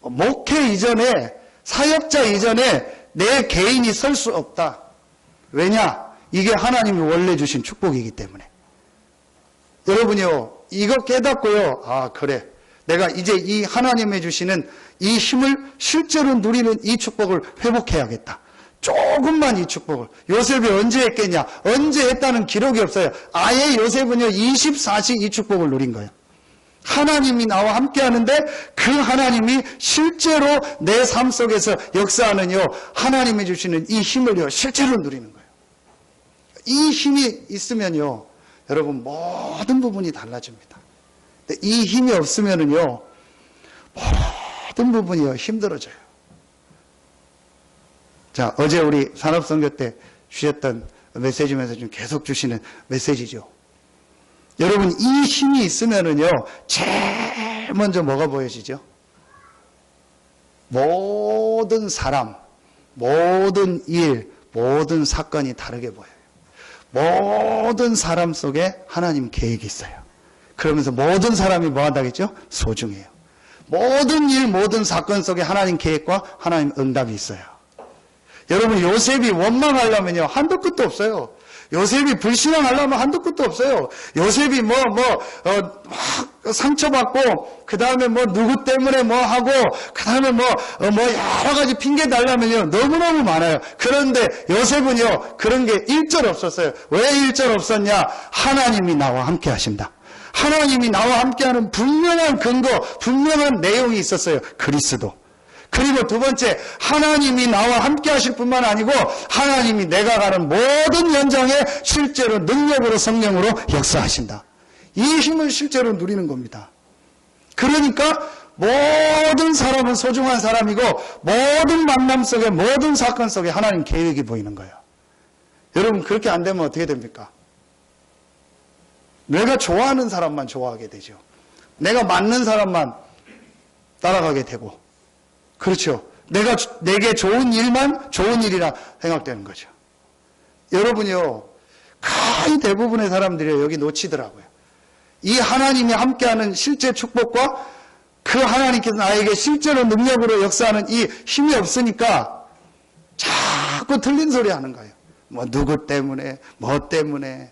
목회 이전에, 사역자 이전에 내 개인이 설 수 없다. 왜냐? 이게 하나님이 원래 주신 축복이기 때문에. 여러분이요, 이거 깨닫고요, 아, 그래. 내가 이제 이 하나님이 주시는 이 힘을 실제로 누리는 이 축복을 회복해야겠다. 조금만 이 축복을. 요셉이 언제 했겠냐? 언제 했다는 기록이 없어요. 아예 요셉은요, 24시 이 축복을 누린 거예요. 하나님이 나와 함께 하는데 그 하나님이 실제로 내 삶 속에서 역사하는요, 하나님이 주시는 이 힘을요, 실제로 누리는 거예요. 이 힘이 있으면요, 여러분 모든 부분이 달라집니다. 근데 이 힘이 없으면은요, 모든 부분이요, 힘들어져요. 자, 어제 우리 산업선교 때 주셨던 메시지면서 좀 계속 주시는 메시지죠. 여러분, 이 힘이 있으면은요, 제일 먼저 뭐가 보여지죠? 모든 사람, 모든 일, 모든 사건이 다르게 보여요. 모든 사람 속에 하나님 계획이 있어요. 그러면서 모든 사람이 뭐 한다겠죠? 소중해요. 모든 일, 모든 사건 속에 하나님 계획과 하나님 응답이 있어요. 여러분, 요셉이 원망하려면요, 한도 끝도 없어요. 요셉이 불신앙하려면 한도 끝도 없어요. 요셉이 상처받고, 그 다음에 누구 때문에 하고, 그 다음에 여러 가지 핑계 달라면요, 너무너무 많아요. 그런데 요셉은요, 그런 게 일절 없었어요. 왜 일절 없었냐? 하나님이 나와 함께 하신다. 하나님이 나와 함께하는 분명한 근거, 분명한 내용이 있었어요. 그리스도. 그리고 두 번째, 하나님이 나와 함께 하실 뿐만 아니고 하나님이 내가 가는 모든 현장에 실제로 능력으로 성령으로 역사하신다. 이 힘을 실제로 누리는 겁니다. 그러니까 모든 사람은 소중한 사람이고 모든 만남 속에, 모든 사건 속에 하나님 계획이 보이는 거예요. 여러분, 그렇게 안 되면 어떻게 됩니까? 내가 좋아하는 사람만 좋아하게 되죠. 내가 맞는 사람만 따라가게 되고, 그렇죠. 내게 좋은 일만 좋은 일이라 생각되는 거죠. 여러분이요, 거의 대부분의 사람들이 여기 놓치더라고요. 이 하나님이 함께하는 실제 축복과 그 하나님께서 나에게 실제로 능력으로 역사하는 이 힘이 없으니까 자꾸 틀린 소리 하는 거예요. 누구 때문에, 뭐 때문에,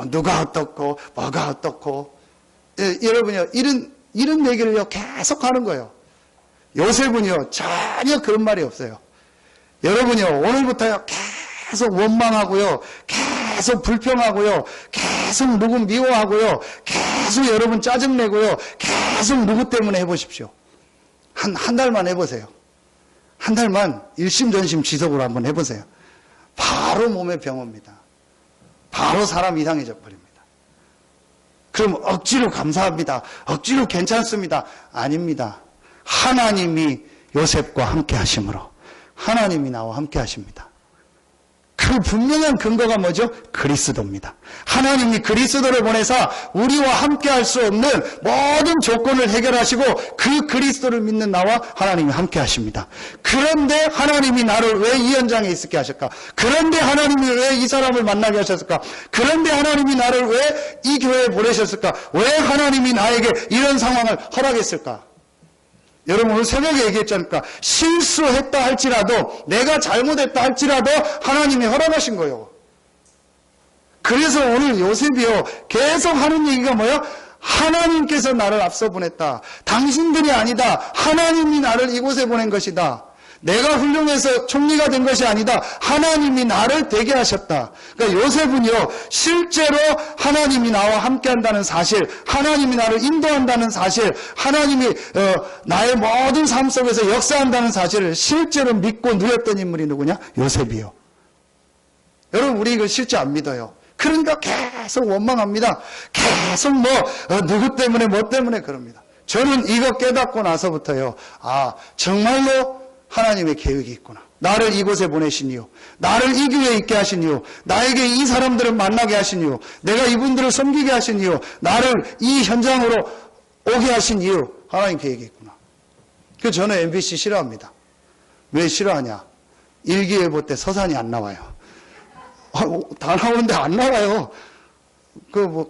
누가 어떻고, 뭐가 어떻고. 여러분이요, 이런 얘기를요, 계속 하는 거예요. 요셉은요, 전혀 그런 말이 없어요. 여러분요, 오늘부터요, 계속 원망하고요, 계속 불평하고요, 계속 누구 미워하고요, 계속 여러분 짜증내고요, 계속 누구 때문에 해보십시오. 한 달만 해보세요. 한 달만 일심전심 지속으로 한번 해보세요. 바로 몸에 병 옵니다. 바로 사람 이상해져 버립니다. 그럼 억지로 감사합니다. 억지로 괜찮습니다. 아닙니다. 하나님이 요셉과 함께 하심으로 하나님이 나와 함께 하십니다. 그 분명한 근거가 뭐죠? 그리스도입니다. 하나님이 그리스도를 보내서 우리와 함께 할 수 없는 모든 조건을 해결하시고 그 그리스도를 믿는 나와 하나님이 함께 하십니다. 그런데 하나님이 나를 왜 이 현장에 있게 하실까? 그런데 하나님이 왜 이 사람을 만나게 하셨을까? 그런데 하나님이 나를 왜 이 교회에 보내셨을까? 왜 하나님이 나에게 이런 상황을 허락했을까? 여러분, 오늘 새벽에 얘기했지 않습니까? 실수했다 할지라도, 내가 잘못했다 할지라도 하나님이 허락하신 거예요. 그래서 오늘 요셉이요 계속 하는 얘기가 뭐예요? 하나님께서 나를 앞서 보냈다. 당신들이 아니다. 하나님이 나를 이곳에 보낸 것이다. 내가 훌륭해서 총리가 된 것이 아니다. 하나님이 나를 되게 하셨다. 그러니까 요셉은요, 실제로 하나님이 나와 함께 한다는 사실, 하나님이 나를 인도한다는 사실, 하나님이 나의 모든 삶 속에서 역사한다는 사실을 실제로 믿고 누렸던 인물이 누구냐? 요셉이요. 여러분, 우리 이거 실제 안 믿어요. 그러니까 계속 원망합니다. 계속 누구 때문에, 뭐 때문에 그럽니다. 저는 이거 깨닫고 나서부터요, 정말로 하나님의 계획이 있구나. 나를 이곳에 보내신 이유, 나를 이 교회에 있게 하신 이유, 나에게 이 사람들을 만나게 하신 이유, 내가 이분들을 섬기게 하신 이유, 나를 이 현장으로 오게 하신 이유, 하나님 계획이 있구나. 그래서 저는 MBC 싫어합니다. 왜 싫어하냐? 일기예보 때 서산이 안 나와요. 다 나오는데 안 나와요.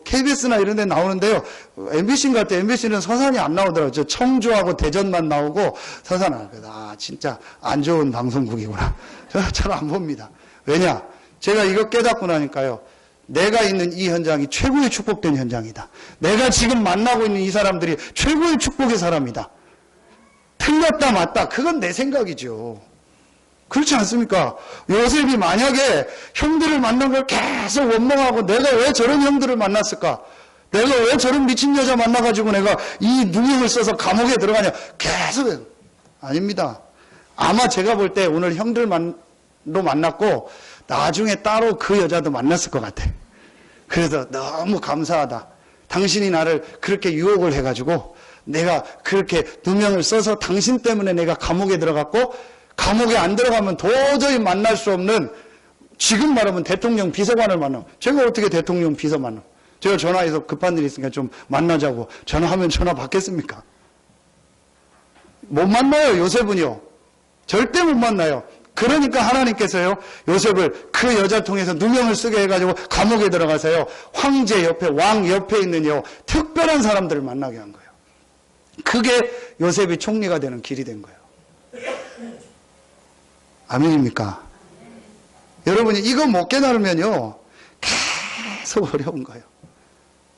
KBS나 이런 데 나오는데요. MBC인 것 같아요. MBC는 서산이 안 나오더라고요. 저 청주하고 대전만 나오고 서산 안 나와요. 진짜 안 좋은 방송국이구나. 저 잘 안 봅니다. 왜냐? 제가 이거 깨닫고 나니까요. 내가 있는 이 현장이 최고의 축복된 현장이다. 내가 지금 만나고 있는 이 사람들이 최고의 축복의 사람이다. 틀렸다 맞다. 그건 내 생각이죠. 그렇지 않습니까? 요셉이 만약에 형들을 만난 걸 계속 원망하고 내가 왜 저런 형들을 만났을까? 내가 왜 저런 미친 여자 만나가지고 내가 이 누명을 써서 감옥에 들어가냐? 계속 아닙니다. 아마 제가 볼 때 오늘 형들로 만났고 나중에 따로 그 여자도 만났을 것 같아. 그래서 너무 감사하다. 당신이 나를 그렇게 유혹을 해가지고 내가 그렇게 누명을 써서 당신 때문에 내가 감옥에 들어갔고 감옥에 안 들어가면 도저히 만날 수 없는, 지금 말하면 대통령 비서관을 만나. 제가 어떻게 대통령 비서 만나? 제가 전화해서 급한 일이 있으니까 좀 만나자고 전화하면 전화 받겠습니까? 못 만나요, 요셉은요. 절대 못 만나요. 그러니까 하나님께서요, 요셉을 그 여자 통해서 누명을 쓰게 해가지고 감옥에 들어가서요, 황제 옆에, 왕 옆에 있는 특별한 사람들을 만나게 한 거예요. 그게 요셉이 총리가 되는 길이 된 거예요. 아멘입니까? 여러분이 이거 못 깨달으면요, 계속 어려운 거예요.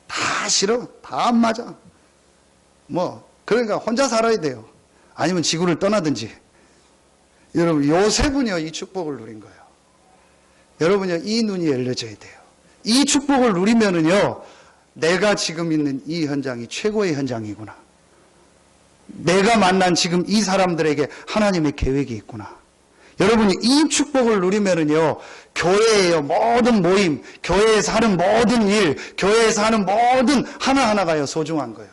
다 싫어. 다 안 맞아. 그러니까 혼자 살아야 돼요. 아니면 지구를 떠나든지. 여러분, 요셉은요, 이 축복을 누린 거예요. 여러분요, 이 눈이 열려져야 돼요. 이 축복을 누리면은요, 내가 지금 있는 이 현장이 최고의 현장이구나. 내가 만난 지금 이 사람들에게 하나님의 계획이 있구나. 여러분이 이 축복을 누리면은요, 교회의 모든 모임, 교회에서 하는 모든 일, 교회에서 하는 모든 하나하나가요, 소중한 거예요.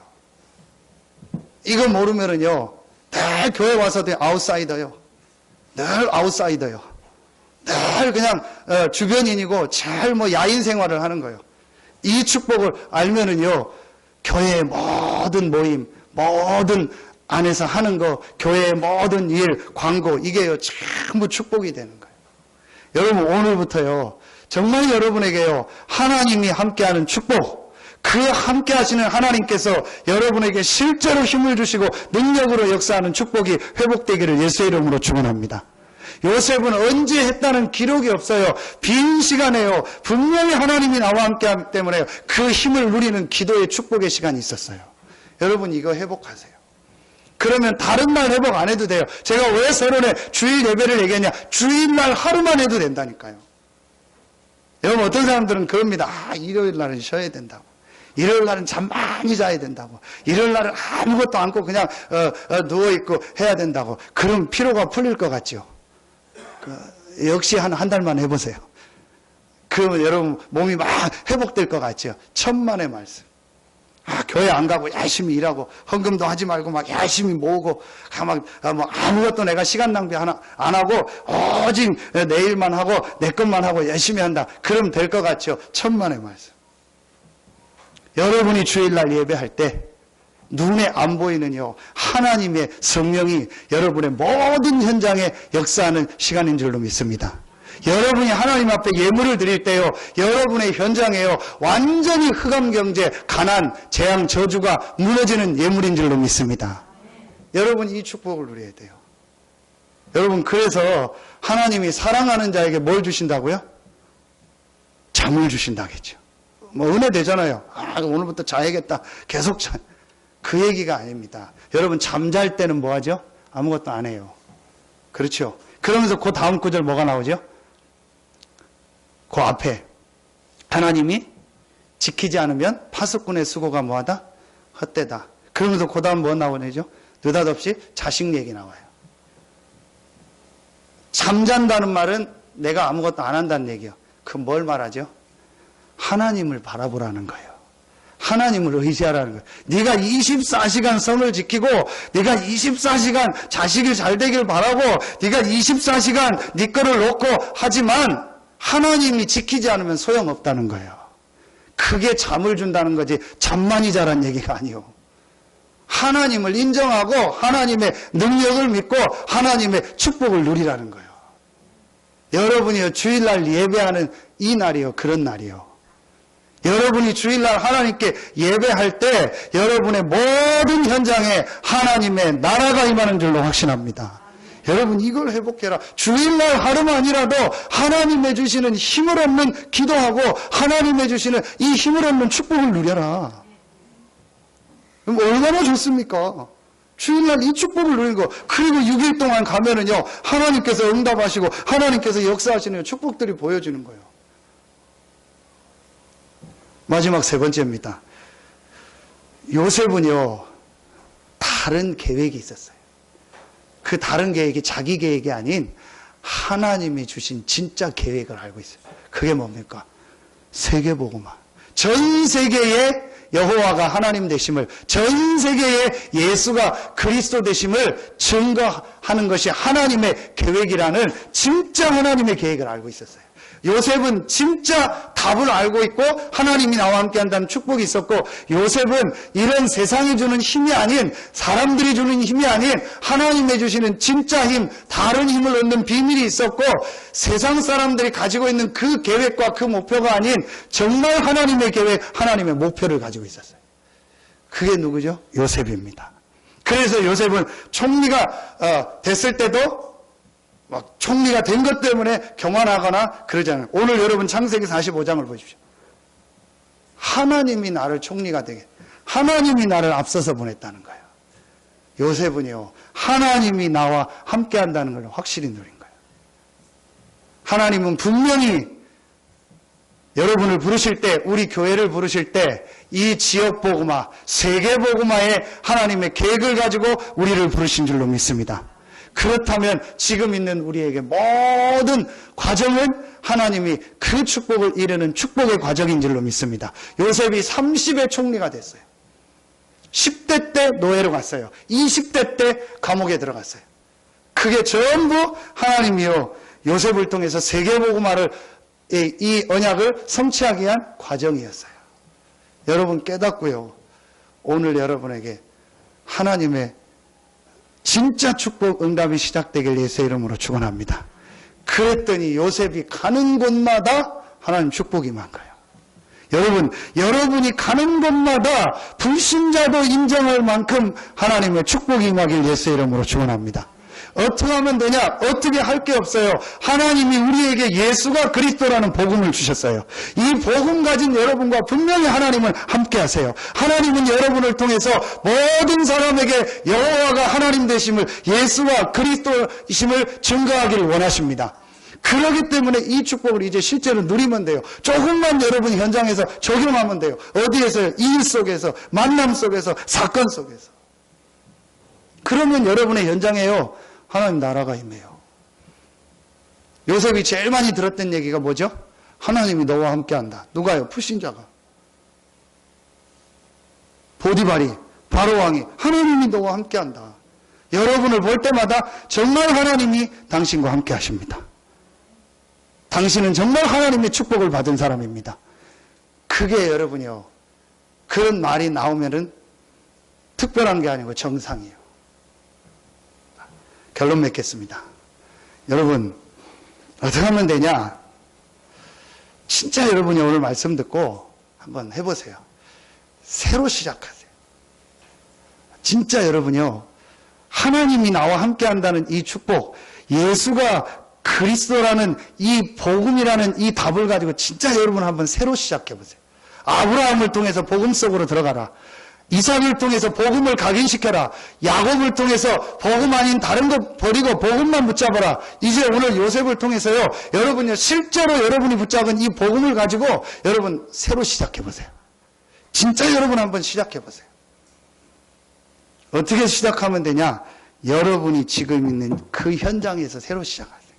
이거 모르면은요, 늘 교회 와서도 아웃사이더요. 늘 아웃사이더요. 늘 그냥 주변인이고 잘 야인 생활을 하는 거예요. 이 축복을 알면은요, 교회의 모든 모임, 모든 안에서 하는 거, 교회의 모든 일, 광고, 이게요, 전부 축복이 되는 거예요. 여러분, 오늘부터요, 정말 여러분에게요, 하나님이 함께하는 축복, 그 함께 하시는 하나님께서 여러분에게 실제로 힘을 주시고 능력으로 역사하는 축복이 회복되기를 예수의 이름으로 축원합니다. 요셉은 언제 했다는 기록이 없어요. 빈 시간에요, 분명히 하나님이 나와 함께하기 때문에 그 힘을 누리는 기도의 축복의 시간이 있었어요. 여러분, 이거 회복하세요. 그러면 다른 날 회복 안 해도 돼요. 제가 왜 서론에 주일 예배를 얘기했냐? 주일날 하루만 해도 된다니까요. 여러분, 어떤 사람들은 그럽니다. 일요일 날은 쉬어야 된다고. 일요일 날은 잠 많이 자야 된다고. 일요일 날은 아무것도 않고 그냥 누워있고 해야 된다고. 그럼 피로가 풀릴 것 같죠? 역시 한 달만 해보세요. 그러면 여러분 몸이 막 회복될 것 같죠? 천만의 말씀. 교회 안 가고 열심히 일하고 헌금도 하지 말고 막 열심히 모으고 아무것도 내가 시간 낭비 안 하고 오직 내 일만 하고 내 것만 하고 열심히 한다. 그럼 될 것 같죠? 천만의 말씀. 여러분이 주일날 예배할 때 눈에 안 보이는요, 하나님의 성령이 여러분의 모든 현장에 역사하는 시간인 줄로 믿습니다. 여러분이 하나님 앞에 예물을 드릴 때요, 여러분의 현장에요, 완전히 흑암 경제, 가난, 재앙, 저주가 무너지는 예물인 줄로 믿습니다. 여러분, 이 축복을 누려야 돼요. 여러분, 그래서 하나님이 사랑하는 자에게 뭘 주신다고요? 잠을 주신다겠죠. 뭐 은혜 되잖아요. 아, 오늘부터 자야겠다. 계속 자. 그 얘기가 아닙니다. 여러분 잠잘 때는 뭐 하죠? 아무것도 안 해요. 그렇죠? 그러면서 그 다음 구절 뭐가 나오죠? 그 앞에 하나님이 지키지 않으면 파수꾼의 수고가 뭐하다? 헛되다. 그러면서 그 다음 뭐 나오죠? 느닷없이 자식 얘기 나와요. 잠잔다는 말은 내가 아무것도 안 한다는 얘기예요. 그럼 뭘 말하죠? 하나님을 바라보라는 거예요. 하나님을 의지하라는 거예요. 네가 24시간 성을 지키고 네가 24시간 자식이 잘 되길 바라고 네가 24시간 네 거를 놓고 하지만 하나님이 지키지 않으면 소용없다는 거예요. 그게 잠을 준다는 거지 잠만이 자란 얘기가 아니에요. 하나님을 인정하고 하나님의 능력을 믿고 하나님의 축복을 누리라는 거예요. 여러분이요 주일날 예배하는 이 날이요 그런 날이요. 여러분이 주일날 하나님께 예배할 때 여러분의 모든 현장에 하나님의 나라가 임하는 줄로 확신합니다. 여러분 이걸 회복해라. 주일날 하루만이라도 하나님의 주시는 힘을 얻는 기도하고 하나님의 주시는 이 힘을 얻는 축복을 누려라. 그럼 얼마나 좋습니까? 주일날 이 축복을 누리는 거. 그리고 6일 동안 가면은요 하나님께서 응답하시고 하나님께서 역사하시는 축복들이 보여지는 거예요. 마지막 세 번째입니다. 요셉은요 다른 계획이 있었어요. 그 다른 계획이 자기 계획이 아닌 하나님이 주신 진짜 계획을 알고 있어요. 그게 뭡니까? 세계복음화. 전 세계에 여호와가 하나님 되심을, 전 세계에 예수가 그리스도 되심을 증거하는 것이 하나님의 계획이라는 진짜 하나님의 계획을 알고 있었어요. 요셉은 진짜 답을 알고 있고 하나님이 나와 함께 한다는 축복이 있었고, 요셉은 이런 세상이 주는 힘이 아닌, 사람들이 주는 힘이 아닌 하나님이 주시는 진짜 힘, 다른 힘을 얻는 비밀이 있었고, 세상 사람들이 가지고 있는 그 계획과 그 목표가 아닌 정말 하나님의 계획, 하나님의 목표를 가지고 있었어요. 그게 누구죠? 요셉입니다. 그래서 요셉은 총리가 됐을 때도 막 총리가 된 것 때문에 교만하거나 그러잖아요. 오늘 여러분 창세기 45장을 보십시오. 하나님이 나를 총리가 되게, 하나님이 나를 앞서서 보냈다는 거예요. 요셉은요, 하나님이 나와 함께 한다는 걸 확실히 누린 거예요. 하나님은 분명히 여러분을 부르실 때, 우리 교회를 부르실 때 이 지역 복음화, 세계 복음화에 하나님의 계획을 가지고 우리를 부르신 줄로 믿습니다. 그렇다면 지금 있는 우리에게 모든 과정은 하나님이 그 축복을 이루는 축복의 과정인 줄로 믿습니다. 요셉이 30의 총리가 됐어요. 10대 때 노예로 갔어요. 20대 때 감옥에 들어갔어요. 그게 전부 하나님이요, 요셉을 통해서 세계복음화를, 이 언약을 성취하기 위한 과정이었어요. 여러분 깨닫고요, 오늘 여러분에게 하나님의 진짜 축복 응답이 시작되길 예수의 이름으로 축원합니다. 그랬더니 요셉이 가는 곳마다 하나님 축복이 임한 거예요. 여러분, 여러분이 가는 곳마다 불신자도 인정할 만큼 하나님의 축복이 임하길 예수의 이름으로 축원합니다. 어떻게 하면 되냐? 어떻게 할 게 없어요. 하나님이 우리에게 예수가 그리스도라는 복음을 주셨어요. 이 복음 가진 여러분과 분명히 하나님은 함께 하세요. 하나님은 여러분을 통해서 모든 사람에게 여호와가 하나님 되심을, 예수와 그리스도이심을 증거하기를 원하십니다. 그렇기 때문에 이 축복을 이제 실제로 누리면 돼요. 조금만 여러분 현장에서 적용하면 돼요. 어디에서요? 일 속에서, 만남 속에서, 사건 속에서. 그러면 여러분의 현장에요, 하나님 나라가 임해요. 요셉이 제일 많이 들었던 얘기가 뭐죠? 하나님이 너와 함께한다. 누가요? 불신자가. 보디발이, 바로왕이 하나님이 너와 함께한다. 여러분을 볼 때마다 정말 하나님이 당신과 함께 하십니다. 당신은 정말 하나님의 축복을 받은 사람입니다. 그게 여러분이요, 그런 말이 나오면은 특별한 게 아니고 정상이에요. 결론 맺겠습니다. 여러분, 어떻게 하면 되냐? 진짜 여러분이 오늘 말씀 듣고 한번 해보세요. 새로 시작하세요. 진짜 여러분이요, 하나님이 나와 함께 한다는 이 축복, 예수가 그리스도라는 이 복음이라는 이 답을 가지고 진짜 여러분 한번 새로 시작해 보세요. 아브라함을 통해서 복음 속으로 들어가라. 이삭을 통해서 복음을 각인시켜라. 야곱을 통해서 복음 아닌 다른 거 버리고 복음만 붙잡아라. 이제 오늘 요셉을 통해서요. 여러분요 실제로 여러분이 붙잡은 이 복음을 가지고 여러분 새로 시작해 보세요. 진짜 여러분 한번 시작해 보세요. 어떻게 시작하면 되냐? 여러분이 지금 있는 그 현장에서 새로 시작하세요.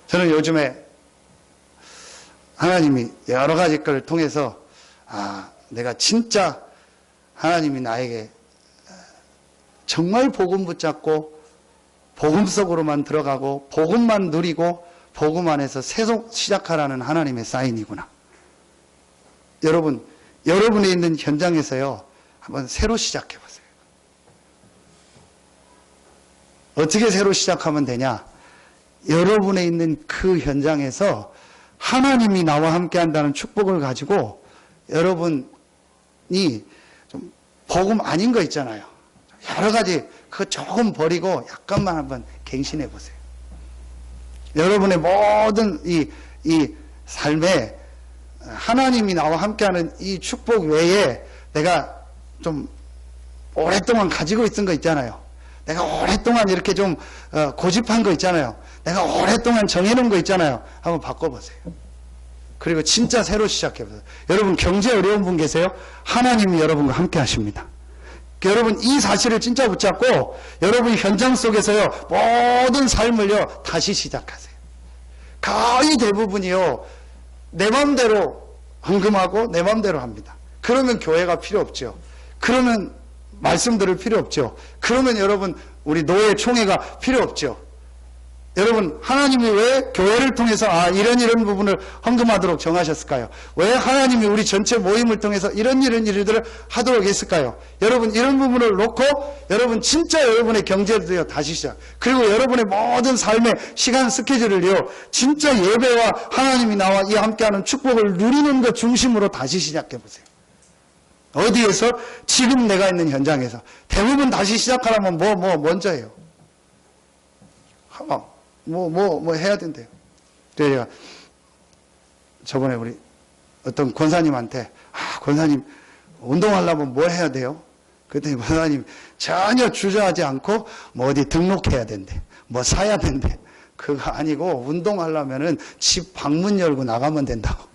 저는 요즘에 하나님이 여러 가지 걸 통해서 내가 진짜 하나님이 나에게 정말 복음 붙잡고 복음 속으로만 들어가고 복음만 누리고 복음 안에서 새로 시작하라는 하나님의 사인이구나. 여러분, 여러분이 있는 현장에서요 한번 새로 시작해 보세요. 어떻게 새로 시작하면 되냐? 여러분에 있는 그 현장에서 하나님이 나와 함께 한다는 축복을 가지고 여러분이 좀 복음 아닌 거 있잖아요. 여러 가지 그거 조금 버리고 약간만 한번 갱신해 보세요. 여러분의 모든 이 삶에 하나님이 나와 함께하는 이 축복 외에 내가 좀 오랫동안 가지고 있던 거 있잖아요. 내가 오랫동안 이렇게 좀 고집한 거 있잖아요. 내가 오랫동안 정해놓은 거 있잖아요. 한번 바꿔보세요. 그리고 진짜 새로 시작해보세요. 여러분 경제 어려운 분 계세요? 하나님이 여러분과 함께 하십니다. 여러분 이 사실을 진짜 붙잡고 여러분 현장 속에서요 모든 삶을요 다시 시작하세요. 거의 대부분이요 내 마음대로 헌금하고 내 마음대로 합니다. 그러면 교회가 필요 없죠. 그러면 말씀 들을 필요 없죠. 그러면 여러분 우리 노예 총회가 필요 없죠. 여러분 하나님이 왜 교회를 통해서 이런 부분을 헌금하도록 정하셨을까요? 왜 하나님이 우리 전체 모임을 통해서 이런 일들을 하도록 했을까요? 여러분 이런 부분을 놓고 여러분 진짜 여러분의 경제도요 다시 시작. 그리고 여러분의 모든 삶의 시간 스케줄을요 진짜 예배와 하나님이 나와 이 함께하는 축복을 누리는 것 중심으로 다시 시작해 보세요. 어디에서? 지금 내가 있는 현장에서. 대부분 다시 시작하려면 먼저 해요. 뭐 해야 된대요. 그래서 제가 저번에 우리 어떤 권사님한테 권사님 운동하려면 뭘 해야 돼요? 그랬더니 권사님 전혀 주저하지 않고 어디 등록해야 된대. 뭐 사야 된대. 그거 아니고 운동하려면은 집 방문 열고 나가면 된다고.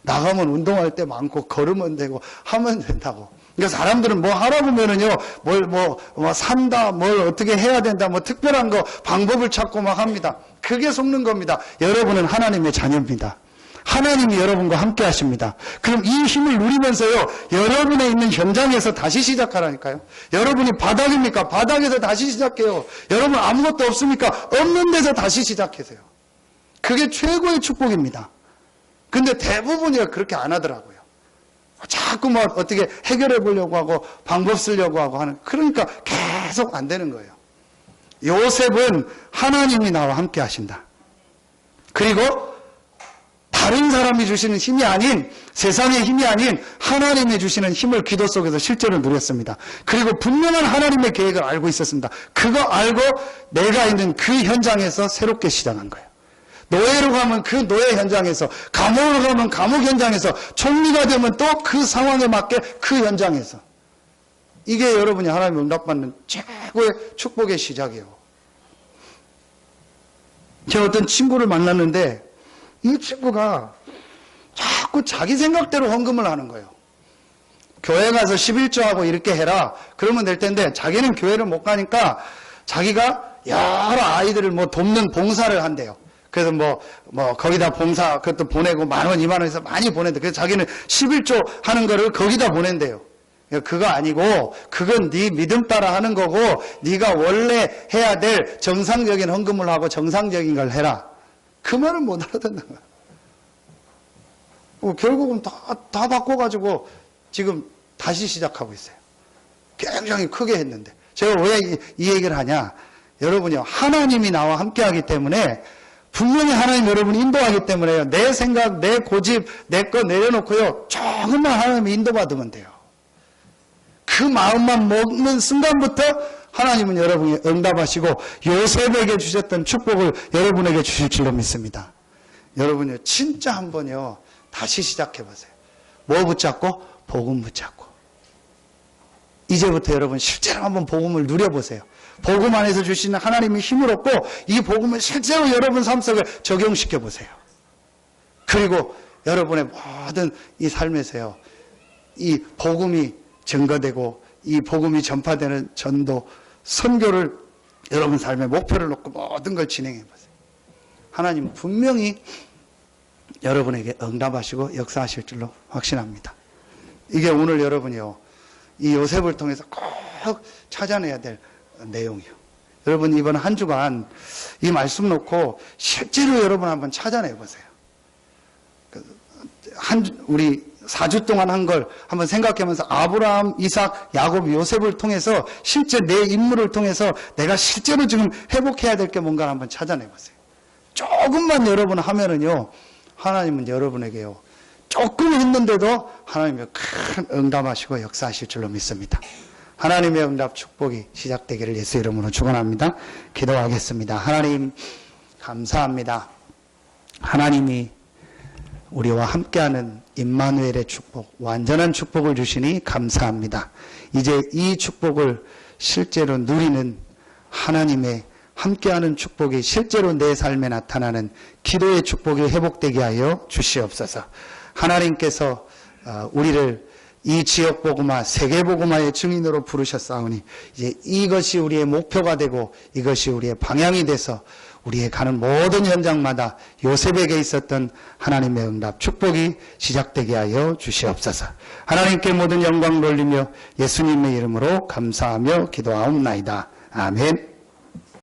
나가면 운동할 때 많고 걸으면 되고 하면 된다고. 그러니까 사람들은 뭐 하라 보면은요, 뭐 산다, 뭘 어떻게 해야 된다, 뭐 특별한 거 방법을 찾고 막 합니다. 그게 속는 겁니다. 여러분은 하나님의 자녀입니다. 하나님이 여러분과 함께 하십니다. 그럼 이 힘을 누리면서요, 여러분에 있는 현장에서 다시 시작하라니까요. 여러분이 바닥입니까? 바닥에서 다시 시작해요. 여러분 아무것도 없습니까? 없는 데서 다시 시작하세요. 그게 최고의 축복입니다. 근데 대부분이 그렇게 안 하더라고요. 자꾸 뭐 어떻게 해결해 보려고 하고 방법 쓰려고 하고 하는, 그러니까 계속 안 되는 거예요. 요셉은 하나님이 나와 함께 하신다. 그리고 다른 사람이 주시는 힘이 아닌, 세상의 힘이 아닌 하나님이 주시는 힘을 기도 속에서 실제로 누렸습니다. 그리고 분명한 하나님의 계획을 알고 있었습니다. 그거 알고 내가 있는 그 현장에서 새롭게 시작한 거예요. 노예로 가면 그 노예 현장에서, 감옥으로 가면 감옥 현장에서, 총리가 되면 또 그 상황에 맞게 그 현장에서. 이게 여러분이 하나님의 응답받는 최고의 축복의 시작이에요. 제가 어떤 친구를 만났는데 이 친구가 자꾸 자기 생각대로 헌금을 하는 거예요. 교회 가서 11조하고 이렇게 해라 그러면 될 텐데 자기는 교회를 못 가니까 자기가 여러 아이들을 뭐 돕는 봉사를 한대요. 그래서 거기다 봉사 그것도 보내고 10,000원, 20,000원 해서 많이 보낸대. 그래서 자기는 11조 하는 거를 거기다 보낸대요. 그거 아니고 그건 네 믿음 따라 하는 거고 네가 원래 해야 될 정상적인 헌금을 하고 정상적인 걸 해라. 그 말은 못 알아듣는 거야. 결국은 다 바꿔가지고 지금 다시 시작하고 있어요. 굉장히 크게 했는데. 제가 왜 이 얘기를 하냐. 여러분이요, 하나님이 나와 함께 하기 때문에, 분명히 하나님 여러분이 인도하기 때문에요. 내 생각, 내 고집, 내 거 내려놓고요, 조금만 하나님이 인도받으면 돼요. 그 마음만 먹는 순간부터 하나님은 여러분이 응답하시고 요셉에게 주셨던 축복을 여러분에게 주실 줄로 믿습니다. 여러분요, 진짜 한번요, 다시 시작해보세요. 뭐 붙잡고? 복음 붙잡고. 이제부터 여러분 실제로 한번 복음을 누려보세요. 복음 안에서 주시는 하나님의 힘을 얻고 이 복음을 실제로 여러분 삶 속에 적용시켜 보세요. 그리고 여러분의 모든 이 삶에서요, 이 복음이 증거되고 이 복음이 전파되는 전도, 선교를 여러분 삶의 목표를 놓고 모든 걸 진행해 보세요. 하나님은 분명히 여러분에게 응답하시고 역사하실 줄로 확신합니다. 이게 오늘 여러분이요, 이 요셉을 통해서 꼭 찾아내야 될 내용이요. 여러분 이번 한 주간 이 말씀 놓고 실제로 여러분 한번 찾아내 보세요. 우리 4주 동안 한 걸 한번 생각하면서 아브라함, 이삭, 야곱, 요셉을 통해서 실제 내 인물을 통해서 내가 실제로 지금 회복해야 될 게 뭔가 한번 찾아내 보세요. 조금만 여러분 하면은요, 하나님은 여러분에게요, 조금 했는데도 하나님이 큰 응답하시고 역사하실 줄로 믿습니다. 하나님의 응답 축복이 시작되기를 예수 이름으로 축원합니다. 기도하겠습니다. 하나님 감사합니다. 하나님이 우리와 함께하는 임마누엘의 축복, 완전한 축복을 주시니 감사합니다. 이제 이 축복을 실제로 누리는 하나님의 함께하는 축복이 실제로 내 삶에 나타나는 기도의 축복이 회복되게 하여 주시옵소서. 하나님께서 우리를 이 지역 복음화, 세계 복음화의 증인으로 부르셨사오니 이제 이것이 우리의 목표가 되고 이것이 우리의 방향이 돼서 우리의 가는 모든 현장마다 요셉에게 있었던 하나님의 응답, 축복이 시작되게 하여 주시옵소서. 하나님께 모든 영광 돌리며 예수님의 이름으로 감사하며 기도하옵나이다. 아멘.